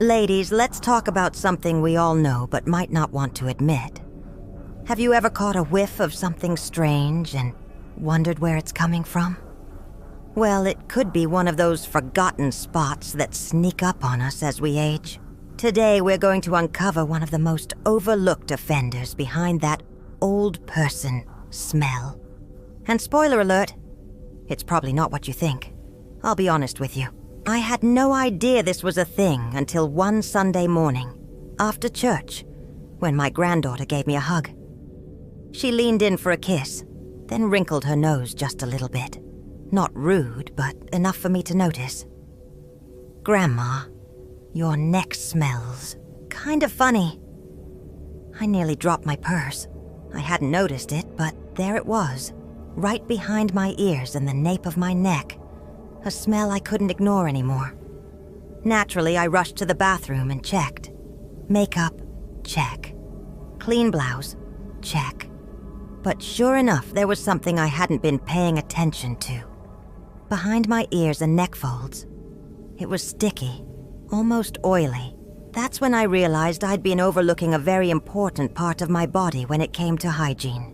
Ladies, let's talk about something we all know but might not want to admit. Have you ever caught a whiff of something strange and wondered where it's coming from? Well, it could be one of those forgotten spots that sneak up on us as we age. Today, we're going to uncover one of the most overlooked offenders behind that old person smell. And spoiler alert, it's probably not what you think. I'll be honest with you. I had no idea this was a thing until one Sunday morning, after church, when my granddaughter gave me a hug. She leaned in for a kiss, then wrinkled her nose just a little bit. Not rude, but enough for me to notice. "Grandma, your neck smells kind of funny." I nearly dropped my purse. I hadn't noticed it, but there it was, right behind my ears and the nape of my neck. A smell I couldn't ignore anymore. Naturally, I rushed to the bathroom and checked. Makeup, check. Clean blouse, check. But sure enough, there was something I hadn't been paying attention to. Behind my ears and neck folds, it was sticky, almost oily. That's when I realized I'd been overlooking a very important part of my body when it came to hygiene.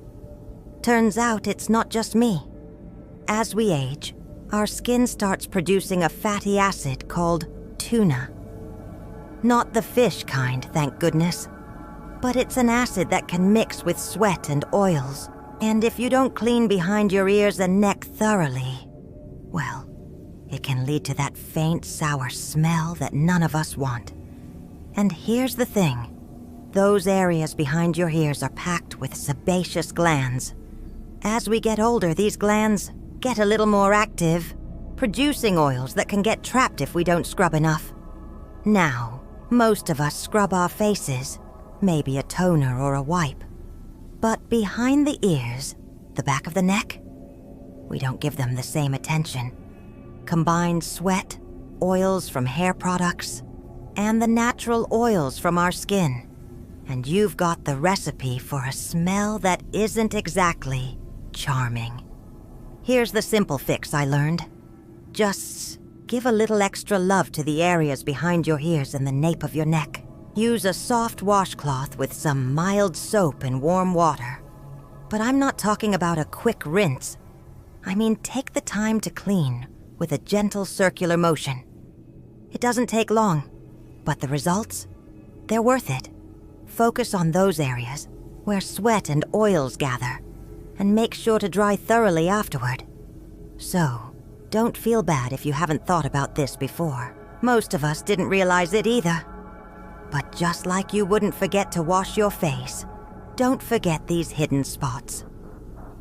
Turns out it's not just me. As we age, our skin starts producing a fatty acid called tuna. Not the fish kind, thank goodness. But it's an acid that can mix with sweat and oils. And if you don't clean behind your ears and neck thoroughly, well, it can lead to that faint, sour smell that none of us want. And here's the thing. Those areas behind your ears are packed with sebaceous glands. As we get older, these glands get a little more active, producing oils that can get trapped if we don't scrub enough. Now, most of us scrub our faces, maybe a toner or a wipe. But behind the ears, the back of the neck, we don't give them the same attention. Combined sweat, oils from hair products, and the natural oils from our skin. And you've got the recipe for a smell that isn't exactly charming. Here's the simple fix I learned. Just give a little extra love to the areas behind your ears and the nape of your neck. Use a soft washcloth with some mild soap and warm water. But I'm not talking about a quick rinse. I mean, take the time to clean with a gentle circular motion. It doesn't take long, but the results? They're worth it. Focus on those areas where sweat and oils gather, and make sure to dry thoroughly afterward. So, don't feel bad if you haven't thought about this before. Most of us didn't realize it either. But just like you wouldn't forget to wash your face, don't forget these hidden spots.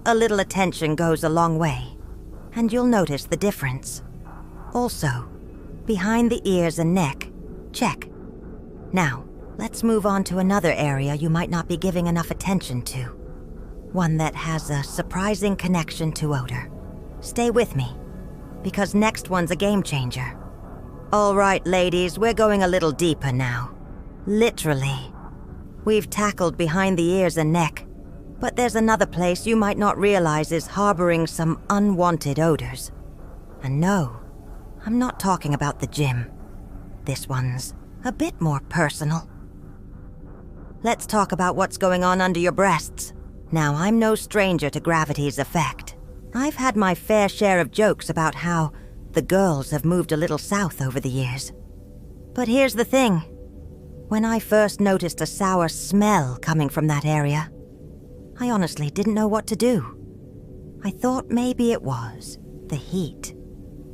A little attention goes a long way, and you'll notice the difference. Also, behind the ears and neck, check. Now, let's move on to another area you might not be giving enough attention to. One that has a surprising connection to odor. Stay with me, because next one's a game changer. All right, ladies, we're going a little deeper now. Literally. We've tackled behind the ears and neck, but there's another place you might not realize is harboring some unwanted odors. And no, I'm not talking about the gym. This one's a bit more personal. Let's talk about what's going on under your breasts. Now, I'm no stranger to gravity's effect. I've had my fair share of jokes about how the girls have moved a little south over the years. But here's the thing. When I first noticed a sour smell coming from that area, I honestly didn't know what to do. I thought maybe it was the heat,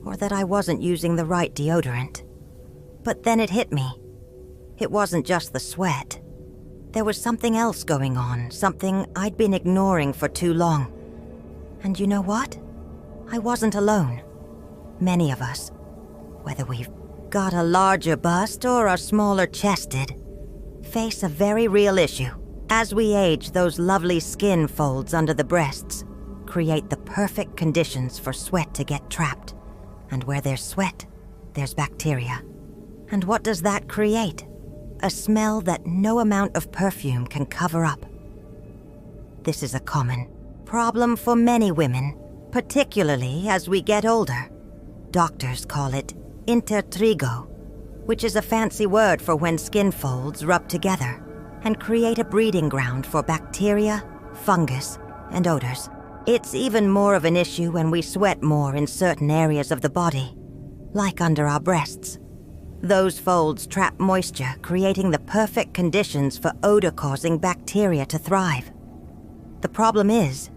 or that I wasn't using the right deodorant. But then it hit me. It wasn't just the sweat. There was something else going on, something I'd been ignoring for too long. And you know what? I wasn't alone. Many of us, whether we've got a larger bust or are smaller chested, face a very real issue. As we age, those lovely skin folds under the breasts create the perfect conditions for sweat to get trapped. And where there's sweat, there's bacteria. And what does that create? A smell that no amount of perfume can cover up. This is a common problem for many women, particularly as we get older. Doctors call it intertrigo, which is a fancy word for when skin folds rub together and create a breeding ground for bacteria, fungus, and odors. It's even more of an issue when we sweat more in certain areas of the body, like under our breasts. Those folds trap moisture, creating the perfect conditions for odor-causing bacteria to thrive. The problem is,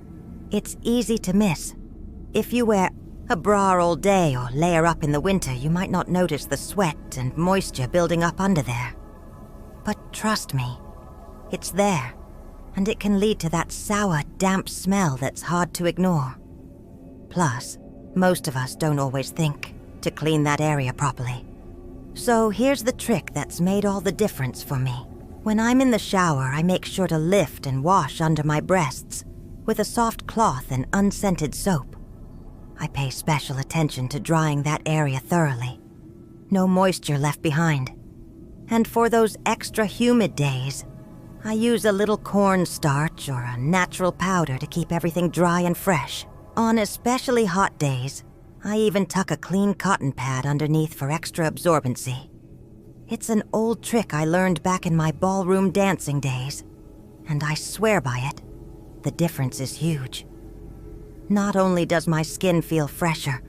it's easy to miss. If you wear a bra all day or layer up in the winter, you might not notice the sweat and moisture building up under there. But trust me, it's there, and it can lead to that sour, damp smell that's hard to ignore. Plus, most of us don't always think to clean that area properly. So here's the trick that's made all the difference for me. When I'm in the shower, I make sure to lift and wash under my breasts with a soft cloth and unscented soap. I pay special attention to drying that area thoroughly. No moisture left behind. And for those extra humid days, I use a little cornstarch or a natural powder to keep everything dry and fresh. On especially hot days, I even tuck a clean cotton pad underneath for extra absorbency. It's an old trick I learned back in my ballroom dancing days, and I swear by it. The difference is huge. Not only does my skin feel fresher,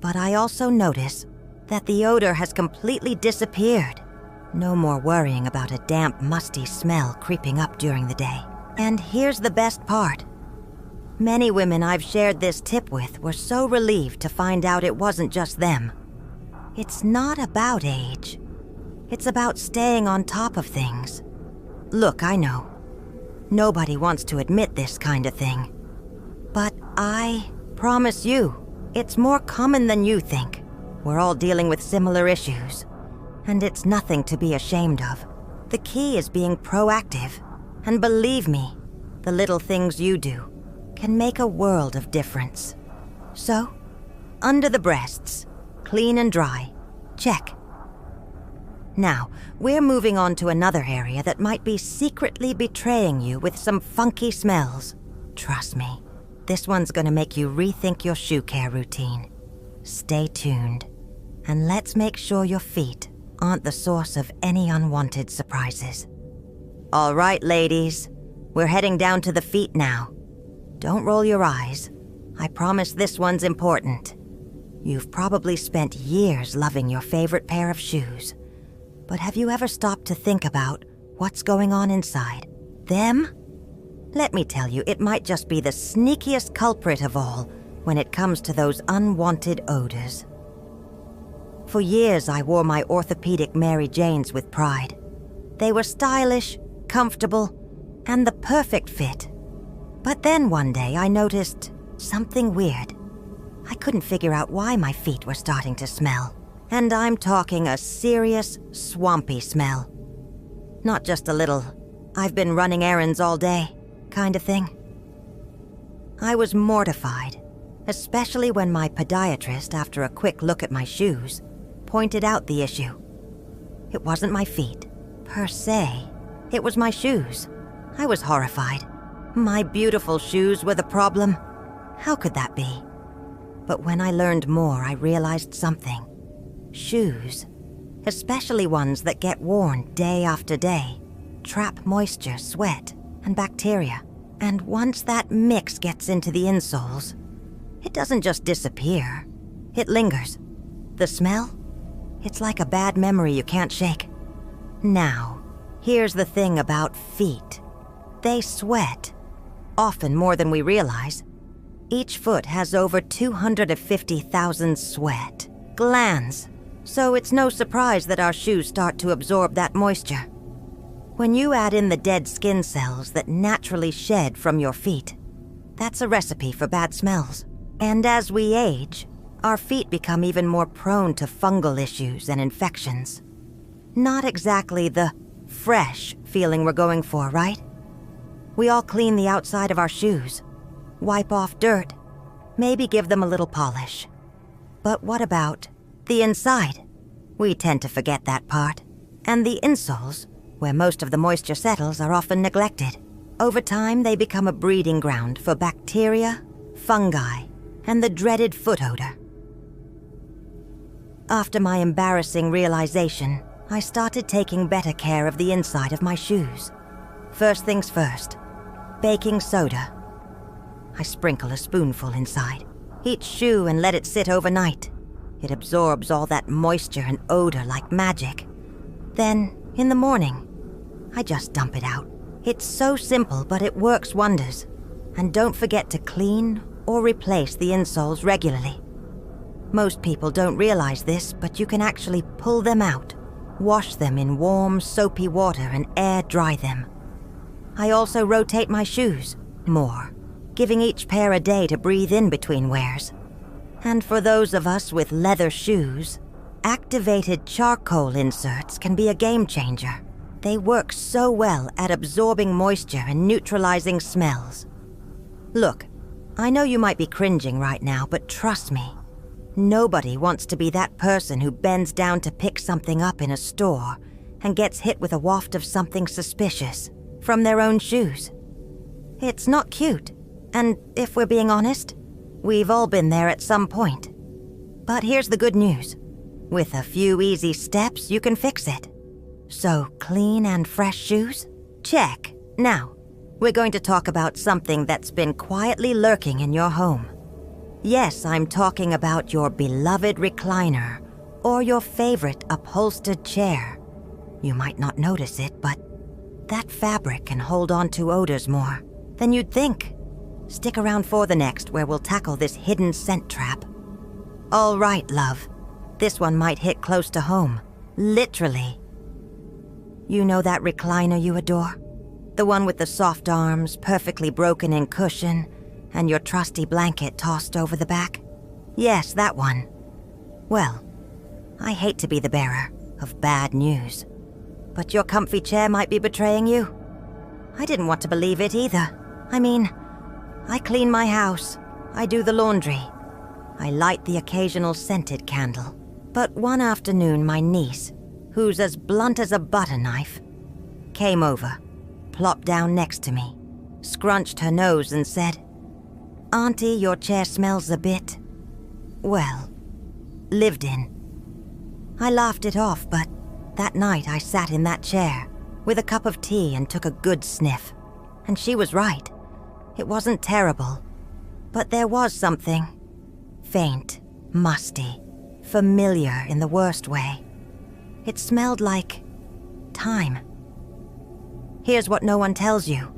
but I also notice that the odor has completely disappeared. No more worrying about a damp, musty smell creeping up during the day. And here's the best part. Many women I've shared this tip with were so relieved to find out it wasn't just them. It's not about age. It's about staying on top of things. Look, I know. Nobody wants to admit this kind of thing. But I promise you, it's more common than you think. We're all dealing with similar issues. And it's nothing to be ashamed of. The key is being proactive. And believe me, the little things you do can make a world of difference. So, under the breasts, clean and dry, check. Now, we're moving on to another area that might be secretly betraying you with some funky smells. Trust me, this one's gonna make you rethink your shoe care routine. Stay tuned, and let's make sure your feet aren't the source of any unwanted surprises. All right, ladies, we're heading down to the feet now. Don't roll your eyes. I promise this one's important. You've probably spent years loving your favorite pair of shoes. But have you ever stopped to think about what's going on inside? Them? Let me tell you, it might just be the sneakiest culprit of all when it comes to those unwanted odors. For years, I wore my orthopedic Mary Janes with pride. They were stylish, comfortable, and the perfect fit. But then one day I noticed something weird. I couldn't figure out why my feet were starting to smell. And I'm talking a serious, swampy smell. Not just a little, I've been running errands all day kind of thing. I was mortified, especially when my podiatrist, after a quick look at my shoes, pointed out the issue. It wasn't my feet, per se. It was my shoes. I was horrified. My beautiful shoes were the problem. How could that be? But when I learned more, I realized something. Shoes, especially ones that get worn day after day, trap moisture, sweat, and bacteria. And once that mix gets into the insoles, it doesn't just disappear. It lingers. The smell? It's like a bad memory you can't shake. Now, here's the thing about feet. They sweat, often more than we realize. Each foot has over 250,000 sweat glands, so it's no surprise that our shoes start to absorb that moisture. When you add in the dead skin cells that naturally shed from your feet, that's a recipe for bad smells. And as we age, our feet become even more prone to fungal issues and infections. Not exactly the fresh feeling we're going for, right? We all clean the outside of our shoes, wipe off dirt, maybe give them a little polish. But what about the inside? We tend to forget that part. And the insoles, where most of the moisture settles, are often neglected. Over time, they become a breeding ground for bacteria, fungi, and the dreaded foot odor. After my embarrassing realization, I started taking better care of the inside of my shoes. First things first, baking soda. I sprinkle a spoonful inside each shoe and let it sit overnight. It absorbs all that moisture and odor like magic. Then, in the morning, I just dump it out. It's so simple, but it works wonders. And don't forget to clean or replace the insoles regularly. Most people don't realize this, but you can actually pull them out, wash them in warm, soapy water and air dry them. I also rotate my shoes more, giving each pair a day to breathe in between wears. And for those of us with leather shoes, activated charcoal inserts can be a game changer. They work so well at absorbing moisture and neutralizing smells. Look, I know you might be cringing right now, but trust me, nobody wants to be that person who bends down to pick something up in a store and gets hit with a waft of something suspicious from their own shoes. It's not cute, and if we're being honest, we've all been there at some point. But here's the good news. With a few easy steps, you can fix it. So, clean and fresh shoes? Check. Now, we're going to talk about something that's been quietly lurking in your home. Yes, I'm talking about your beloved recliner or your favorite upholstered chair. You might not notice it, but that fabric can hold on to odors more than you'd think. Stick around for the next, where we'll tackle this hidden scent trap. All right, love. This one might hit close to home. Literally. You know that recliner you adore? The one with the soft arms, perfectly broken in cushion, and your trusty blanket tossed over the back? Yes, that one. Well, I hate to be the bearer of bad news, but your comfy chair might be betraying you. I didn't want to believe it either. I mean, I clean my house, I do the laundry, I light the occasional scented candle. But one afternoon, my niece, who's as blunt as a butter knife, came over, plopped down next to me, scrunched her nose and said, "Auntie, your chair smells a bit, well, lived in." I laughed it off, but that night I sat in that chair with a cup of tea and took a good sniff. And she was right. It wasn't terrible, but there was something faint, musty, familiar in the worst way. It smelled like time. Here's what no one tells you.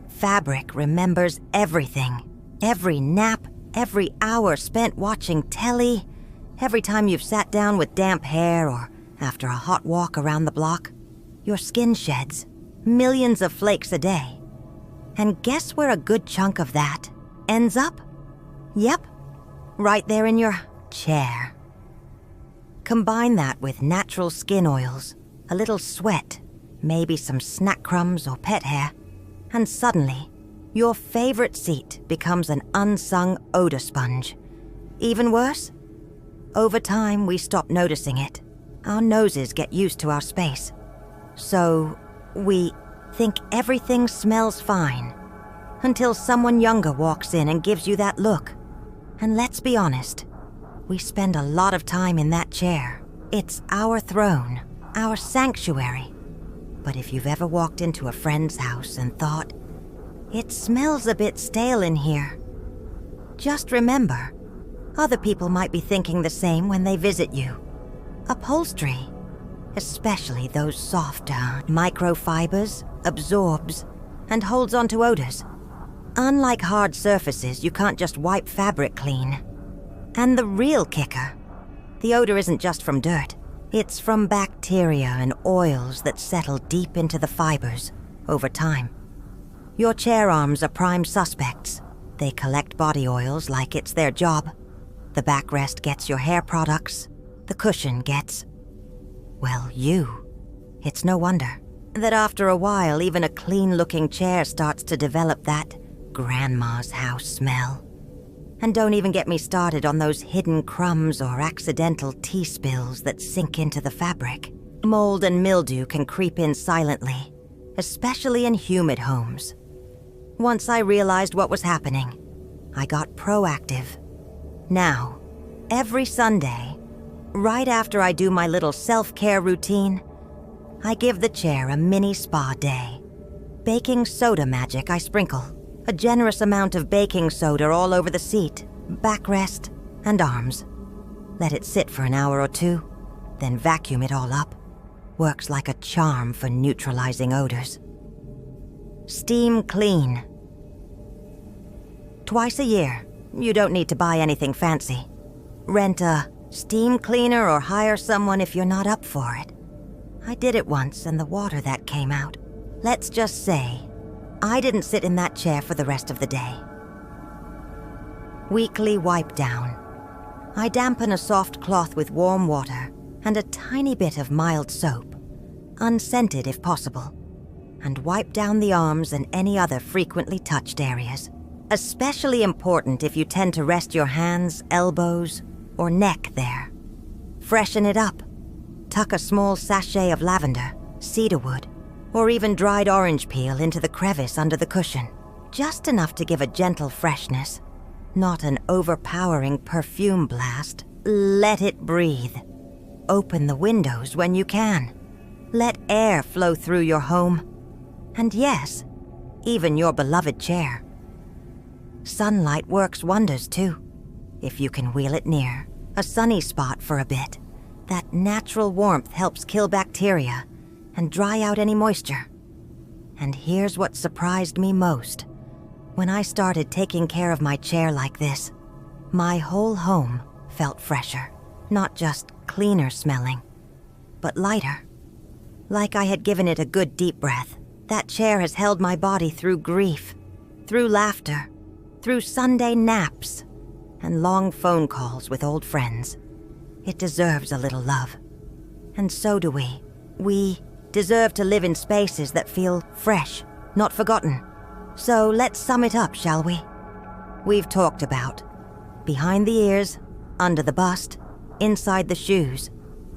Fabric remembers everything. Every nap, every hour spent watching telly, every time you've sat down with damp hair or after a hot walk around the block. Your skin sheds millions of flakes a day. And guess where a good chunk of that ends up? Yep, right there in your chair. Combine that with natural skin oils, a little sweat, maybe some snack crumbs or pet hair, and suddenly, your favorite seat becomes an unsung odor sponge. Even worse? Over time, we stop noticing it. Our noses get used to our space. So, we think everything smells fine, until someone younger walks in and gives you that look. And let's be honest, we spend a lot of time in that chair. It's our throne, our sanctuary. But if you've ever walked into a friend's house and thought, "It smells a bit stale in here," just remember, other people might be thinking the same when they visit you. Upholstery, especially those softer microfibers, absorbs and holds onto odors. Unlike hard surfaces, you can't just wipe fabric clean. And the real kicker, the odor isn't just from dirt. It's from bacteria and oils that settle deep into the fibers over time. Your chair arms are prime suspects. They collect body oils like it's their job. The backrest gets your hair products. The cushion gets, well, you. It's no wonder that after a while, even a clean-looking chair starts to develop that grandma's house smell. And don't even get me started on those hidden crumbs or accidental tea spills that sink into the fabric. Mold and mildew can creep in silently, especially in humid homes. Once I realized what was happening, I got proactive. Now, every Sunday, right after I do my little self-care routine, I give the chair a mini spa day. Baking soda magic I sprinkle. A generous amount of baking soda all over the seat, backrest, and arms. Let it sit for an hour or two, then vacuum it all up. Works like a charm for neutralizing odors. Steam clean. Twice a year. You don't need to buy anything fancy. Rent a steam cleaner or hire someone if you're not up for it. I did it once, and the water that came out. Let's just say, I didn't sit in that chair for the rest of the day. Weekly wipe down. I dampen a soft cloth with warm water and a tiny bit of mild soap, unscented if possible, and wipe down the arms and any other frequently touched areas. Especially important if you tend to rest your hands, elbows, or neck there. Freshen it up. Tuck a small sachet of lavender, cedarwood, or even dried orange peel into the crevice under the cushion. Just enough to give a gentle freshness, not an overpowering perfume blast. Let it breathe. Open the windows when you can. Let air flow through your home. And yes, even your beloved chair. Sunlight works wonders too, if you can wheel it near. A sunny spot for a bit. That natural warmth helps kill bacteria and dry out any moisture. And here's what surprised me most. When I started taking care of my chair like this, my whole home felt fresher. Not just cleaner smelling, but lighter. Like I had given it a good deep breath. That chair has held my body through grief, through laughter, through Sunday naps, and long phone calls with old friends. It deserves a little love. And so do we. We deserve to live in spaces that feel fresh, not forgotten. So let's sum it up, shall we? We've talked about behind the ears, under the bust, inside the shoes,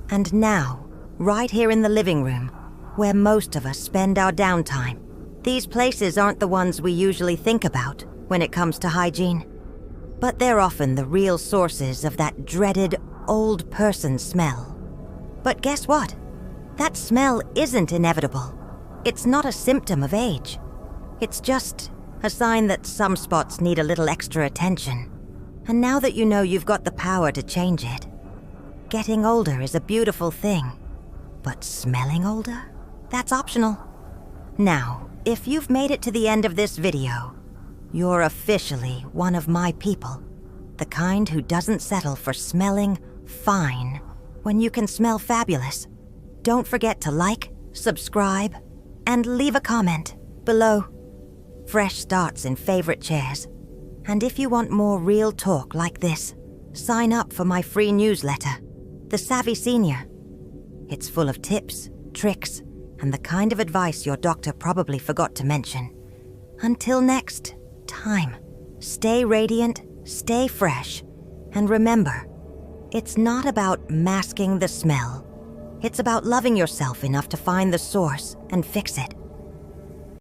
and now, right here in the living room, where most of us spend our downtime. These places aren't the ones we usually think about when it comes to hygiene, but they're often the real sources of that dreaded old person smell. But guess what? That smell isn't inevitable. It's not a symptom of age. It's just a sign that some spots need a little extra attention. And now that you know you've got the power to change it, getting older is a beautiful thing. But smelling older? That's optional. Now, if you've made it to the end of this video, you're officially one of my people. The kind who doesn't settle for smelling fine when you can smell fabulous. Don't forget to like, subscribe, and leave a comment below. Fresh starts in favorite chairs. And if you want more real talk like this, sign up for my free newsletter, The Savvy Senior. It's full of tips, tricks, and the kind of advice your doctor probably forgot to mention. Until next time, stay radiant, stay fresh, and remember, it's not about masking the smell. It's about loving yourself enough to find the source and fix it.